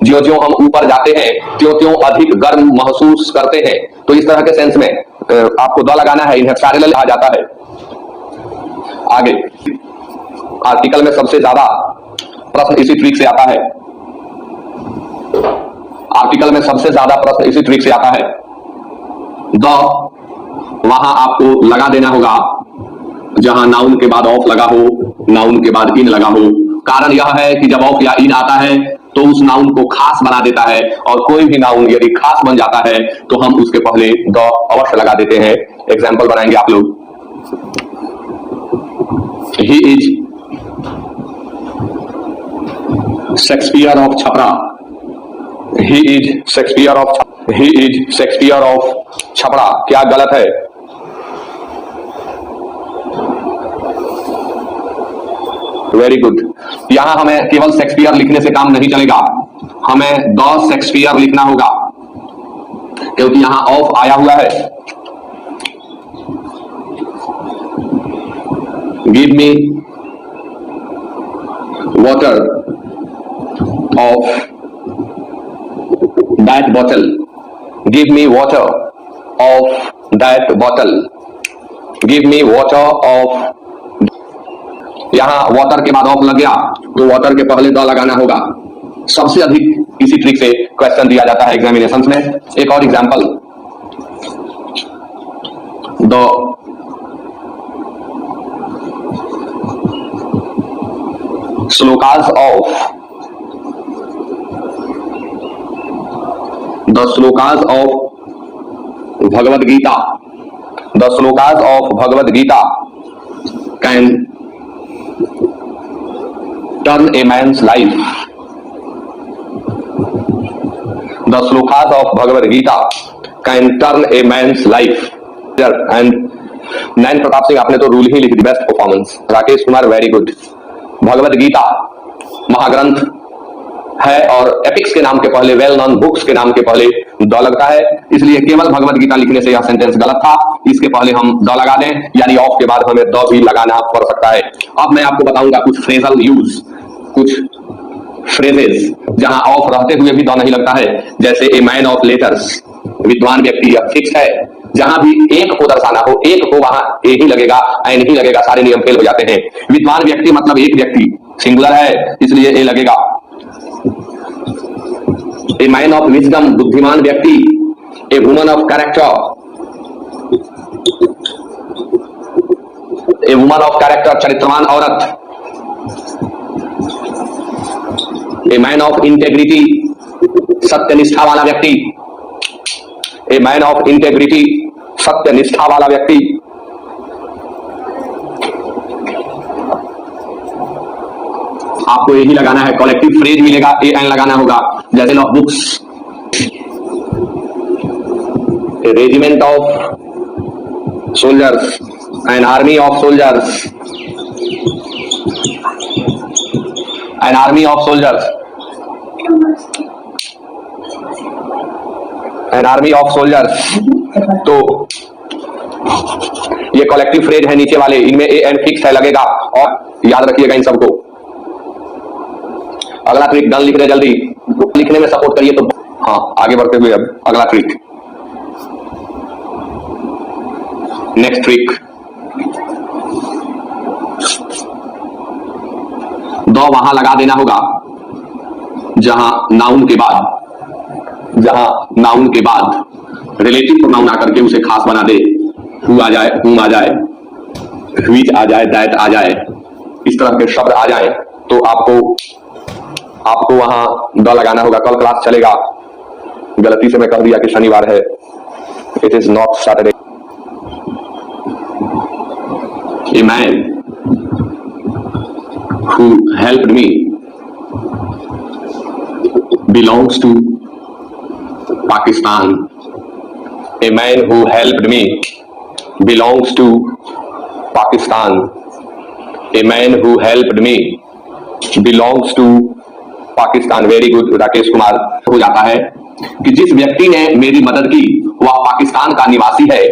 ज्यों ज्यों हम ऊपर जाते हैं त्यों त्यों अधिक गर्म महसूस करते हैं। तो इस तरह के सेंस में आपको द लगाना है, इन्हें पैरेलल आ जाता है। आगे आर्टिकल में सबसे ज्यादा प्रश्न इसी ट्रिक से आता है। आर्टिकल में सबसे ज्यादा प्रश्न इसी ट्रिक से आता है। द वहां आपको लगा देना होगा जहां नाउन के बाद ऑफ लगा हो, नाउन के बाद इन लगा हो। कारण यह है कि जब ऑफ या इन आता है तो उस नाउन को खास बना देता है, और कोई भी नाउन यदि खास बन जाता है तो हम उसके पहले द अवश्य लगा देते हैं। एग्जाम्पल बनाएंगे आप लोग। He is Shakespeare of Chhapra. He is Shakespeare of he is Shakespeare of Chhapra. क्या गलत है? Very good. यहां हमें केवल शेक्सपियर लिखने से काम नहीं चलेगा, हमें द शेक्सपियर लिखना होगा, क्योंकि यहां ऑफ आया हुआ है। Give me water of that bottle. Give me water of that bottle. Give me water of. यहां वाटर के बाद ऑफ लग गया तो वाटर के पहले द लगाना होगा। सबसे अधिक इसी ट्रिक से क्वेश्चन दिया जाता है एग्जामिनेशंस में। एक और example, the shlokas of Bhagavad Gita. The shlokas of Bhagavad Gita can turn a man's life. The slokas of Bhagavad Gita can turn a man's life. And Nain Pratap Singh आपने तो रूल ही लिख दी, best performance. Rakesh Kumar very good. Bhagavad Gita महाग्रंथ है और एपिक्स के नाम के पहले, वेल नॉन बुक्स के नाम के पहले द लगता है, इसलिए केवल भगवद गीता लिखने से यह सेंटेंस गलत था। इसके पहले हम द लगा दें, यानी ऑफ के बाद हमें द भी लगाना पड़ सकता है। अब मैं आपको बताऊंगा कुछ फ्रेजल यूज, कुछ फ्रेजेस जहां ऑफ रहते हुए भी द नहीं लगता है, जैसे ए मैन ऑफ लेटर्स, विद्वान व्यक्ति। यह फिक्स है, जहां भी एक को दर्शाना हो, एक को वहां ए ही लगेगा, एन ही लगेगा, सारे नियम फेल हो जाते हैं। विद्वान व्यक्ति मतलब एक व्यक्ति, सिंगुलर है इसलिए ए लगेगा। ए मैन ऑफ विजडम, बुद्धिमान व्यक्ति। A woman of character, a woman of character, चरित्रवान औरत। ए मैन ऑफ इंटेग्रिटी, सत्यनिष्ठा वाला व्यक्ति। ए मैन ऑफ इंटेग्रिटी, सत्यनिष्ठा वाला व्यक्ति। आपको यही लगाना है, कलेक्टिव फ्रेज मिलेगा, ए एन लगाना होगा, जैसे of books. A regiment of soldiers, an army of soldiers, an army of soldiers, an army of soldiers. तो ये कलेक्टिव फ्रेज है नीचे वाले, इनमें ए एन फिक्स है लगेगा, और याद रखिएगा इन सबको। अगला ट्रिक डन लिख रहे जल्दी, लिखने में सपोर्ट करिए तो। हाँ, आगे बढ़ते हुए अब अगला ट्रिक, नेक्स्ट ट्रिक। द वहां लगा देना होगा जहां नाउन के बाद रिलेटिव प्रोनाउन आकर के उसे खास बना दे। हु आ जाए, हुम आ जाए, व्हिच आ जाए, दैट आ जाए, इस तरह के शब्द आ जाए तो आपको वहां द लगाना होगा। कल क्लास चलेगा, गलती से मैं कह दिया कि शनिवार है, it is not Saturday. A man who helped me belongs to Pakistan. A man who helped me belongs to Pakistan. A man who helped me belongs to Pakistan. Very good, Rakesh Kumar. हो जाता है कि जिस व्यक्ति ने मेरी मदद की वह पाकिस्तान का निवासी है,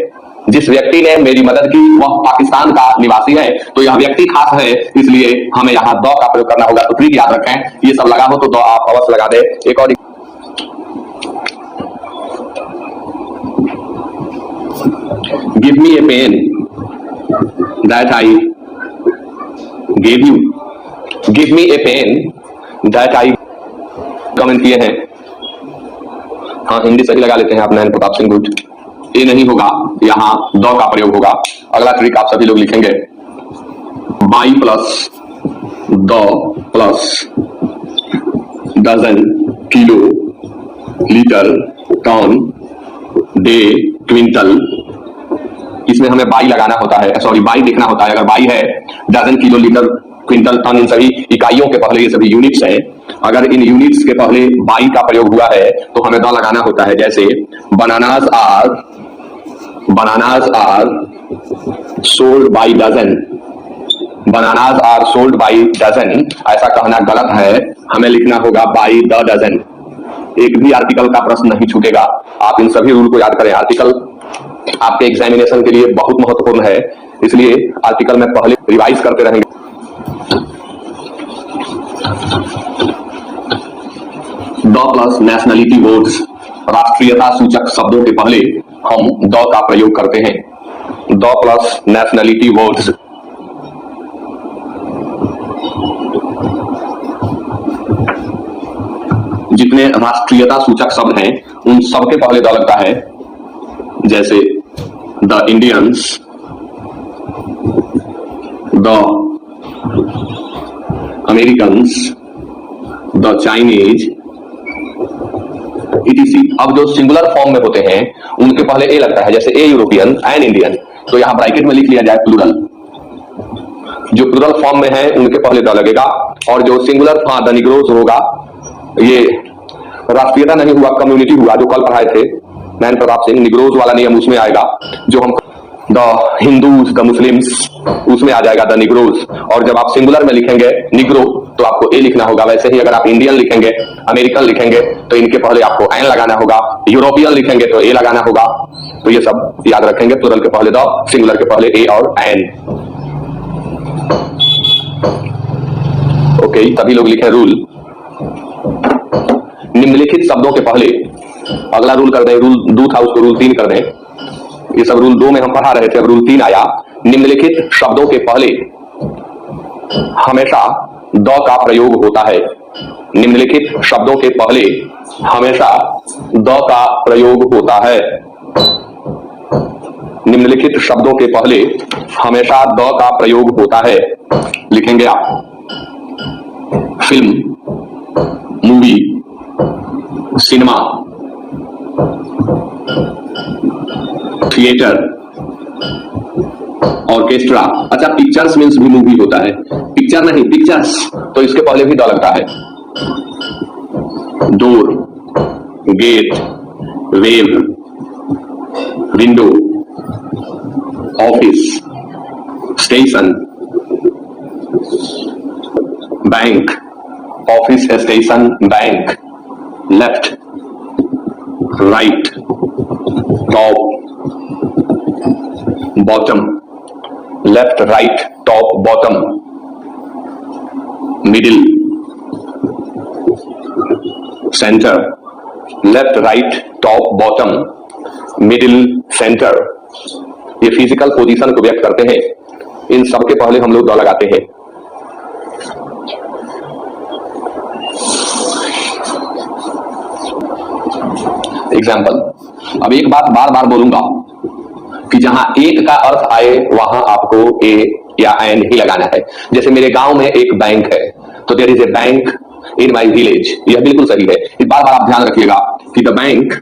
जिस व्यक्ति ने मेरी मदद की वह पाकिस्तान का निवासी है, तो यह व्यक्ति खास है, इसलिए हमें यहाँ द का प्रयोग करना होगा। तो ट्रिक याद रखें, ये सब लगा हो तो द आप अवश्य लगा दे। एक और give me a pen that I give you. Give me a pen that I comment किए हैं। हाँ, हिंदी सही लगा लेते हैं आप। नैन प्रताप सिंह गुड। ये नहीं होगा, यहां द का प्रयोग होगा। अगला ट्रिक आप सभी लोग लिखेंगे, by plus the plus dozen, kilo, litre, ton, day, quintal. इसमें हमें बाई लगाना होता है, सॉरी बाई लिखना होता है। अगर बाई है, dozen, kilo, litre, quintal, ton, इन सभी इकाइयों के पहले ये सभी यूनिट्स हैं। अगर इन यूनिट्स के पहले बाई का प्रयोग हुआ है तो हमें द लगाना होता है। जैसे bananas are sold by dozen. Bananas are sold by dozen, ऐसा कहना गलत है, हमें लिखना होगा बाई द डजन। एक भी आर्टिकल का प्रश्न नहीं छूटेगा। आप इन सभी रूल को याद करें। आर्टिकल आपके एग्जामिनेशन के लिए बहुत महत्वपूर्ण है, इसलिए आर्टिकल में पहले रिवाइज करते रहेंगे। द प्लस नेशनलिटी वर्ड्स, राष्ट्रीयता सूचक शब्दों के पहले हम द का प्रयोग करते हैं। The plus nationality words. जितने राष्ट्रीयता सूचक शब्द हैं उन सबके पहले द लगता है। जैसे the Indians, the Americans, the Chinese, etc.. अब जो सिंगुलर फॉर्म में होते हैं उनके पहले ए लगता है। जैसे ए यूरोपियन, एन इंडियन, तो यहां ब्रैकेट में लिख लिया जाए प्लूरल। जो प्लूरल फॉर्म में है उनके पहले द लगेगा। और जो सिंगुलर द निग्रोज होगा, ये राष्ट्रीयता नहीं हुआ, कम्युनिटी हुआ, जो कल पढ़ाए थे नैन प्रताप सिंह। निग्रोज वाला नियम उसमें आएगा। जो हम द हिंदूज, द मुस्लिम्स, उसमें आ जाएगा द निग्रोज। और जब आप सिंगुलर में लिखेंगे निग्रो तो आपको ए लिखना होगा। वैसे ही अगर आप इंडियन लिखेंगे, अमेरिकन लिखेंगे तो इनके पहले आपको एन लगाना होगा। यूरोपियन लिखेंगे तो ए लगाना होगा। तो ये सब याद रखेंगे। प्लूरल के पहले द, सिंगुलर के पहले ए और एन। ओके, सभी लोग लिखें रूल। निम्नलिखित शब्दों के पहले, अगला रूल कर दें, रूल 2 था उसको रूल 3 कर दें। ये सब रूल 2 में हम पढ़ा रहे थे, अब रूल 3 आया। निम्नलिखित शब्दों के पहले हमेशा द का प्रयोग होता है। निम्नलिखित शब्दों के पहले हमेशा द का प्रयोग होता है। निम्नलिखित शब्दों के पहले हमेशा द का प्रयोग होता है। लिखेंगे आप, film, movie, cinema, theatre, orchestra. अच्छा, पिक्चर्स मीन्स भी मूवी होता है, पिक्चर नहीं पिक्चर्स, तो इसके पहले भी द लगता है। Door, gate, wave, window, office, station, bank, office, station, bank, left, right, top, bottom, left, right, top, bottom, middle, centre, left, right, top, bottom, middle, centre. ये फिजिकल पोजीशन को व्यक्त करते हैं। इन सब के पहले हम लोग द लगाते हैं। एग्जाम्पल, अब एक बात बार बार बोलूंगा कि जहां एक का अर्थ आए वहां आपको ए या एन ही लगाना है। जैसे मेरे गांव में एक बैंक है, तो there is a bank in my village. यह बिल्कुल सही है। इस बार बार आप ध्यान रखिएगा कि द बैंक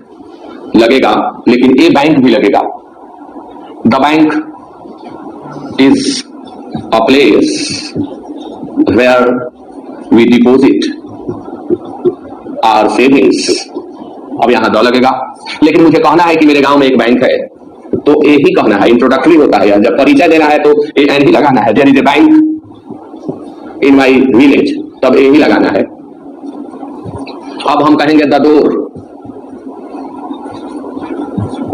लगेगा, लेकिन ए बैंक भी लगेगा। The bank is a place where we deposit our savings. अब यहां द लगेगा, लेकिन मुझे कहना है कि मेरे गांव में एक बैंक है, तो ए ही कहना है। इंट्रोडक्टरी होता है, जब परिचय देना है तो ए एन ही लगाना है। There is a bank in my village, तब ए ही लगाना है। अब हम कहेंगे the door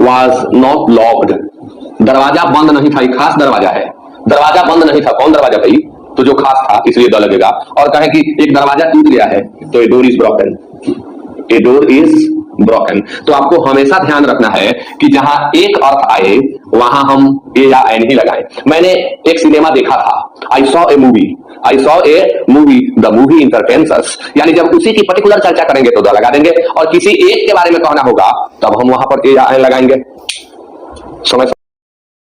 was not locked, दरवाजा बंद नहीं था, एक खास दरवाजा है, दरवाजा बंद नहीं था, कौन दरवाजा भाई? तो जो खास था इसलिए द लगेगा। और कहें कि एक दरवाजा टूट गया है तो a door is broken, a door is broken. तो आपको हमेशा ध्यान रखना है कि जहां एक अर्थ आए वहां हम ए या एन ही लगाएं। मैंने एक सिनेमा देखा था, I saw a movie, the movie entertains us, यानी जब उसी की पर्टिकुलर चर्चा करेंगे तो द लगा देंगे, और किसी एक के बारे में कहना होगा तब हम वहां पर ए या एन लगाएंगे। समझ